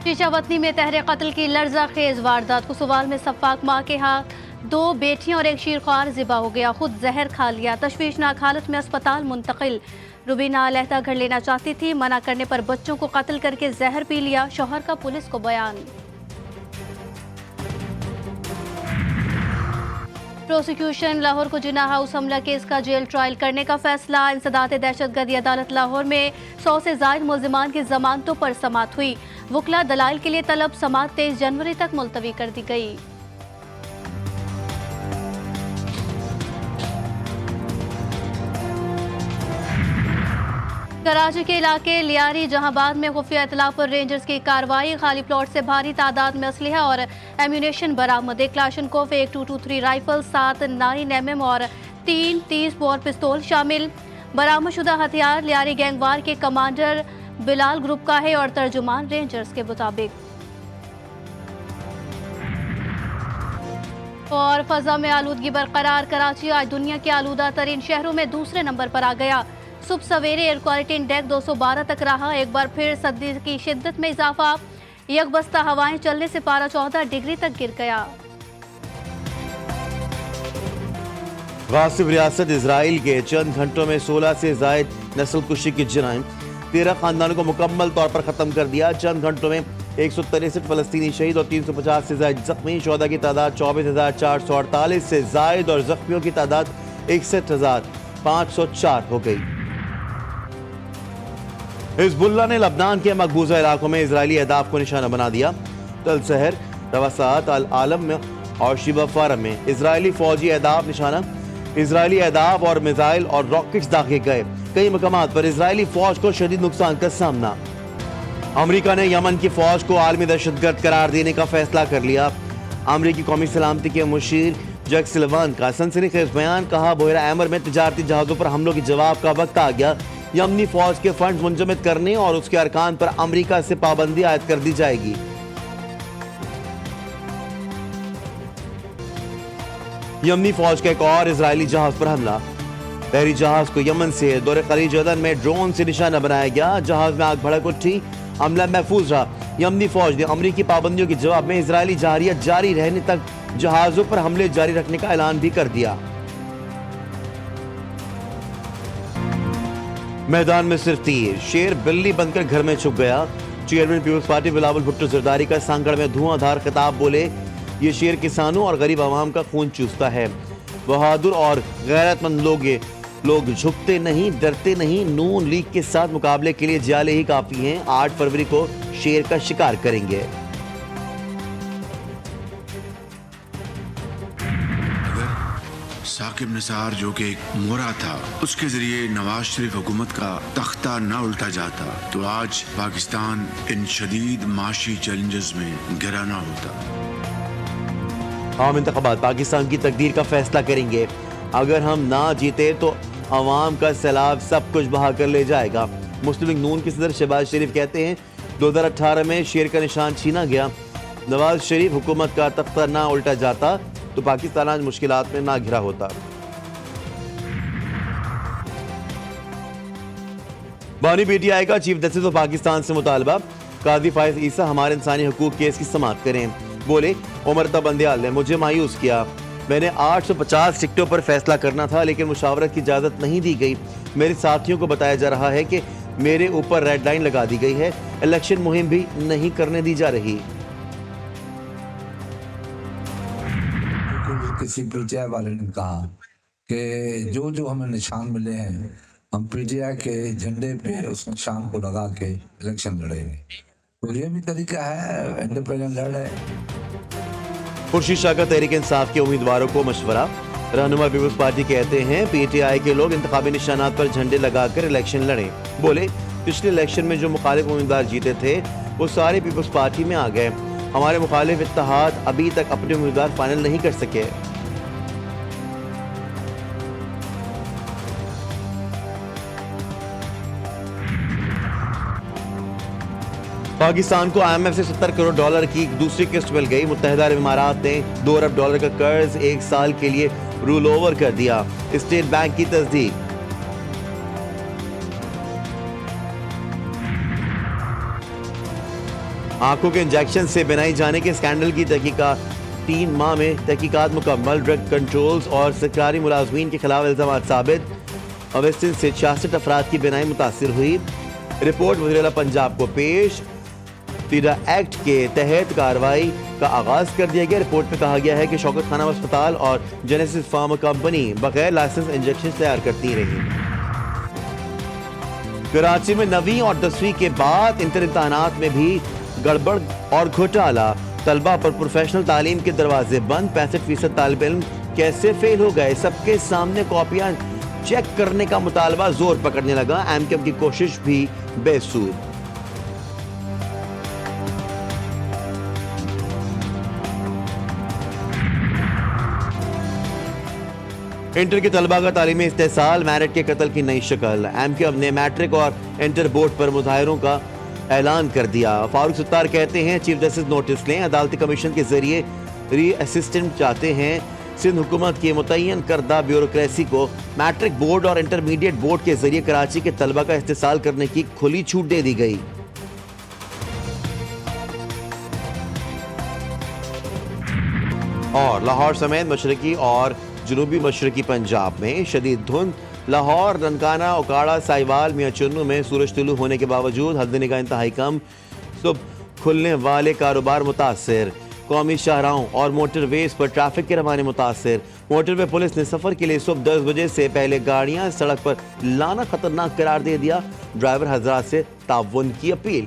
शीशावतनी में तहरे कत्ल की लर्ज़ाखेज वारदात को सवाल में सफ़ाक माँ के हाथ 2 बेटियां और एक शीरख्वार ज़िबा हो गया, खुद जहर खा लिया, तशवीशनाक हालत में अस्पताल मुंतकिल। रुबीना अलहदा घर लेना चाहती थी, मना करने पर बच्चों को कत्ल करके जहर पी लिया, शौहर का पुलिस को बयान। प्रोसिक्यूशन लाहौर को जिन्ना हाउस हमला केस का जेल ट्रायल करने का फैसला। इंसदाद दहशतगर्दी अदालत लाहौर में 100 से जायद मुल्जिमान की जमानतों पर समाअत हुई। वकला दलाइल के लिए तलब समाअत 23 जनवरी तक मुलतवी कर दी गई। कराची के इलाके लियारी जहांबाद में खुफिया इतला पर रेंजर्स की कार्रवाई। खाली प्लॉट से भारी तादाद में असलहा और एम्यूनेशन बरामद। एक क्लाशनकोफ, एक 223 राइफल, 7 9mm और 3 30 बोर पिस्तौल शामिल। बरामदशुदा हथियार लियारी गैंगवार के कमांडर बिलाल ग्रुप का है और तर्जुमान रेंजर्स के मुताबिक। और फजा में आलूदगी बरकरार। कराची आज दुनिया के आलूदा तरीन शहरों में दूसरे नंबर पर आ गया। सुबह सवेरे एयर क्वालिटी इंडेक्स 212 तक रहा। एक बार फिर सर्दी की शिद्दत में इजाफा। यकबस्ता हवाएं चलने से पारा 14 डिग्री तक गिर गया। गासिब रियासत इजराइल के चंद घंटों में 16 से जायद नस्ल कुशी की जराइम, 13 खानदानों को मुकम्मल तौर पर खत्म कर दिया। चंद घंटों में 163 फलस्तीनी शहीद और 350 से जायद जख्मी। शोहदा की तादाद 24,448 से जायद और जख्मियों की तादाद 61,504 हो गई। हिजबुल्लाह ने लबनान के मकबूजा इलाकों में इजरायली अहदाफ को निशाना बना दिया। तल शहर, रवासात, अल आलम में और शिबा फारम में इजरायली फौजी अहदाफ निशाना। इजरायली अहदाफ और मिसाइल और रॉकेट्स दागे गए। कई मकामात पर इजरायली फौज को शदीद नुकसान का सामना। अमरीका ने यमन की फौज को आलमी दहशतगर्द करार देने का फैसला कर लिया। अमरीकी कौमी सलामती के मुशीर जैक सिल्वान का सनसनीखेज बयान। कहा, बहरा अहमर में तिजारती जहाजों पर हमलों के जवाब का वक्त आ गया। यमनी फौज के फंड मुंजमद करने और उसके अरकान पर अमरीका से पाबंदी आयद कर दी जाएगी। यमनी फौज का एक और इजरायली जहाज पर हमला। बहरी जहाज को यमन से दौरे खलीज अदन में ड्रोन से निशाना बनाया गया। जहाज में आग भड़क उठी, हमला महफूज रहा। यमनी फौज ने अमरीकी पाबंदियों के जवाब में इजरायली जारियत जारी रहने तक जहाजों पर हमले जारी रखने का ऐलान भी कर दिया। मैदान में सिर्फ तीर, शेर बिल्ली बनकर घर में छुप गया। Chairman peoples party Bilawal Bhutto Zardari का सांगड़ में धुआंधार खिताब। बोले, ये शेर किसानों और गरीब आवाम का खून चूसता है। बहादुर और गैरतमंद लोग झुकते नहीं, डरते नहीं। नून लीग के साथ मुकाबले के लिए जाले ही काफी हैं। 8 फरवरी को शेर का शिकार करेंगे। साकिब निसार जो कि एक मोरा था, उसके जरिए नवाज शरीफ हुकूमत का तख्ता न उल्टा जाता तो आज पाकिस्तान इन शदीद माशी चैलेंजेस में गिरा ना होता। आम इंतखाबात पाकिस्तान की तकदीर का फैसला करेंगे। अगर हम ना जीते तो अवाम का सैलाब सब कुछ बहा कर ले जाएगा। मुस्लिम लीग नून के सदर शहबाज शरीफ कहते हैं, 2018 में शेर का निशान छीना गया। नवाज शरीफ हुकूमत का तख्ता ना उल्टा जाता तो पाकिस्तान आज मुश्किलात में ना घिरा होता। बानी पीटीआई का चीफ जस्टिस ऑफ पाकिस्तान से मुतालबा। काजी फायज ईसा हमारे इंसानी हकूक केस की समाअत करें। बोले, उमरता बंदियाल ने मुझे मायूस किया। मैंने 850 टिकटों पर फैसला करना था, लेकिन मुशावरत की इजाजत नहीं दी गई। मेरे साथियों को बताया जा रहा है कि मेरे ऊपर रेड लाइन लगा दी गई है। इलेक्शन मुहिम भी नहीं करने दी जा रही। किसी पीटीआई वाले ने कहा कि जो हमें निशान मिले हैं, हम पीटीआई के झंडे पे उस निशान को लगा के इलेक्शन लड़ेंगे। तो ये भी तरीका है, इंडिपेंडेंट लड़े। खुर्शीद शाह का तहरीक इंसाफ के उम्मीदवारों को मशवरा। रहनुमा पीपल्स पार्टी कहते हैं, पीटीआई के लोग इंतखाबी निशानात पर झंडे लगाकर इलेक्शन लड़ें। बोले, पिछले इलेक्शन में जो मुखालिफ उम्मीदवार जीते थे वो सारे पीपल्स पार्टी में आ गए। हमारे मुखालिफ इत्तेहाद अभी तक अपने उम्मीदवार फाइनल नहीं कर सके। पाकिस्तान को IMF से $70 करोड़ की दूसरी किस्त मिल गई। मुत्तहिदा अरब इमारात ने $2 अरब का कर्ज 1 साल के लिए रूल ओवर कर दिया। स्टेट बैंक की तस्दीक। आंखों के इंजेक्शन से बनाई जाने के स्कैंडल की तहकीकात 3 माह में तहकीकात मुकम्मल। ड्रग कंट्रोल्स और सरकारी मुलाजमीन के खिलाफ इल्जाम साबित। अवेस्टिन से 66 अफराद की बिनाई मुतासिर हुई। रिपोर्ट वज़ीर-ए-आला पंजाब को पेश। तीरा एक्ट के तहत कार्रवाई का आगाज कर दिया गया। रिपोर्ट में कहा गया है कि शौकत खानम अस्पताल और जेनेसिस फार्मा कंपनी बगैर लाइसेंस इंजेक्शन तैयार करती रही। कराची में 9वीं और 10वीं के बाद इंटर इम्तहानात में भी गड़बड़ और घोटाला। तलबा पर प्रोफेशनल तालीम के दरवाजे बंद। 65% तालिब इल्म कैसे फेल हो गए, सबके सामने कॉपियां चेक करने का मुतालबा जोर पकड़ने लगा। एमकेएम की कोशिश भी बेसूर। इंटर के तलबा का तालीमी इस्तेसाल, मैरिट के कत्ल की नई शक्ल। एमकेएम ने मैट्रिक और इंटर बोर्ड पर मुजाहिरों का ऐलान कर दिया। फारूक सत्तार कहते हैं चीफ जस्टिस नोटिस लें। अदालती कमीशन के जरिए री असिस्टेंट चाहते हैं। सिंध हुकूमत की मुतय्यन करदा ब्यूरोक्रेसी को मैट्रिक बोर्ड और इंटरमीडिएट बोर्ड के जरिए कराची के तलबा का इस्तेसाल करने की खुली छूट दे दी गई। और लाहौर समेत मशरकी और जनूबी मशरकी पंजाब में शदीद धुंध। लाहौर, ननकाना, ओकाड़ा, साहिवाल, मियां चुन्नू में सूरज तुलू होने के बावजूद हद निगाह इंतहाई कम। सुबह खुलने वाले कारोबार मुतासिर। कौमी शाहराहों और मोटरवेज पर ट्रैफिक के रवाने मुतासिर। मोटरवे पुलिस ने सफर के लिए सुबह 10 बजे से पहले गाड़ियां सड़क पर लाना खतरनाक करार दे दिया। ड्राइवर हजरात से ताउन की अपील।